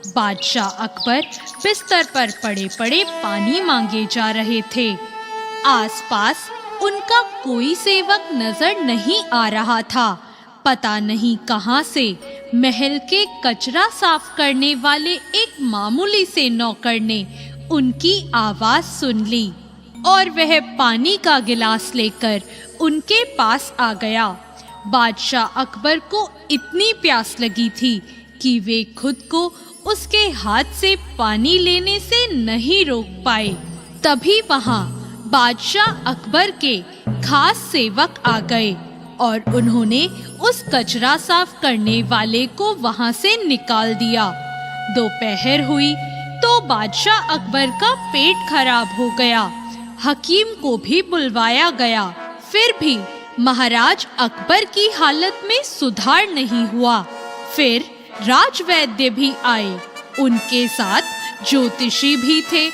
बादशाह अकबर बिस्तर पर पड़े पड़े पानी मांगे जा रहे थे। आसपास उनका कोई सेवक नजर नहीं आ रहा था। पता नहीं कहां से महल के कचरा साफ करने वाले एक मामूली से नौकर ने उनकी आवाज सुन ली और वह पानी का गिलास लेकर उनके पास आ गया। बादशाह अकबर को इतनी प्यास लगी थी कि वे खुद को उसके हाथ से पानी लेने से नहीं रोक पाए। तभी वहां बादशाह अकबर के खास सेवक आ गए और उन्होंने उस कचरा साफ करने वाले को वहां से निकाल दिया। दोपहर हुई तो बादशाह अकबर का पेट खराब हो गया। हकीम को भी बुलवाया गया, फिर भी महाराज अकबर की हालत में सुधार नहीं हुआ। फिर राजवैद्य भी आए, उनके साथ ज्योतिषी भी थे।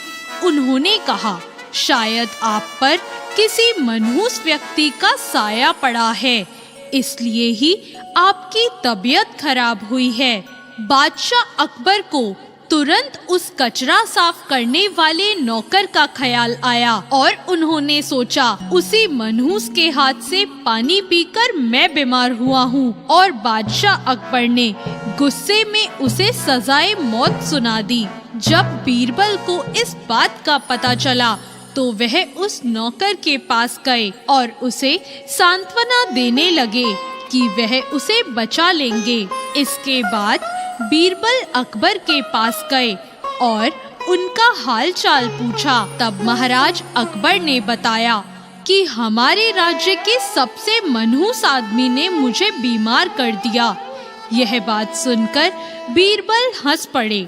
उन्होंने कहा, शायद आप पर किसी मनहूस व्यक्ति का साया पड़ा है, इसलिए ही आपकी तबीयत खराब हुई है। बादशाह अकबर को तुरंत उस कचरा साफ करने वाले नौकर का ख्याल आया और उन्होंने सोचा, उसी मनहूस के हाथ से पानी पीकर मैं बीमार हुआ हूँ। और बादशाह अकबर ने गुस्से में उसे सजाए मौत सुना दी। जब बीरबल को इस बात का पता चला तो वह उस नौकर के पास गए और उसे सांत्वना देने लगे कि वह उसे बचा लेंगे। इसके बाद बीरबल अकबर के पास गए और उनका हाल चाल पूछा। तब महाराज अकबर ने बताया कि हमारे राज्य के सबसे मनहूस आदमी ने मुझे बीमार कर दिया। यह बात सुनकर बीरबल हंस पड़े।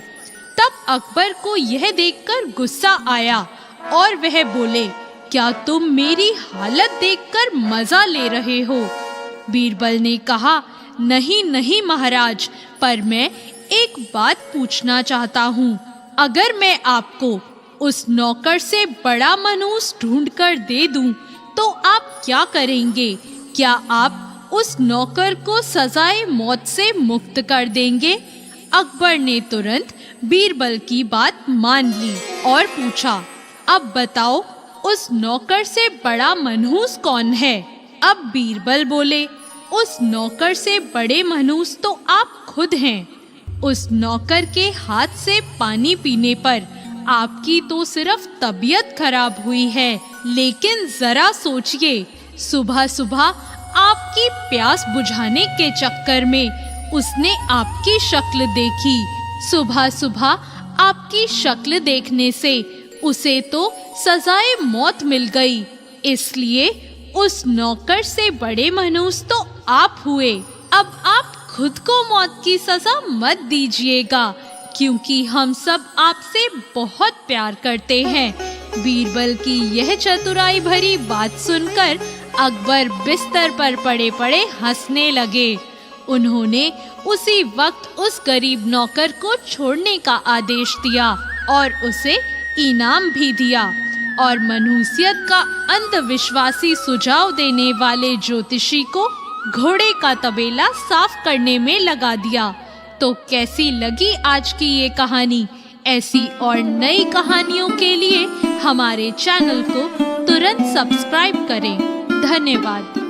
तब अकबर को यह देखकर गुस्सा आया और वह बोले, क्या तुम मेरी हालत देखकर मजा ले रहे हो? बीरबल ने कहा, नहीं नहीं महाराज, पर मैं एक बात पूछना चाहता हूँ। अगर मैं आपको उस नौकर से बड़ा मनहूस ढूंढकर दे दूं, तो आप क्या करेंगे? क्या आप उस नौकर को सजाए मौत से मुक्त कर देंगे? अकबर ने तुरंत बीरबल की बात मान ली और पूछा, अब बताओ उस नौकर से बड़ा मनहूस कौन है? अब बीरबल बोले, उस नौकर से बड़े मनहूस तो आप खुद हैं। उस नौकर के हाथ से पानी पीने पर आपकी तो सिर्फ तबीयत खराब हुई है, लेकिन जरा सोचिए, सुबह सुबह आपकी प्यास बुझाने के चक्कर में उसने आपकी शक्ल देखी। सुबह सुबह आपकी शक्ल देखने से उसे तो सजाए मौत मिल गई, इसलिए उस नौकर से बड़े मनहूस तो आप हुए। अब आप खुद को मौत की सजा मत दीजिएगा, क्योंकि हम सब आपसे बहुत प्यार करते हैं। बीरबल की यह चतुराई भरी बात सुनकर अकबर बिस्तर पर पड़े पड़े हंसने लगे। उन्होंने उसी वक्त उस गरीब नौकर को छोड़ने का आदेश दिया और उसे इनाम भी दिया और मनहूसियत का अंधविश्वासी सुझाव देने वाले ज्योतिषी को घोड़े का तबेला साफ करने में लगा दिया। तो कैसी लगी आज की ये कहानी? ऐसी और नई कहानियों के लिए हमारे चैनल को तुरंत सब्सक्राइब करें। धन्यवाद।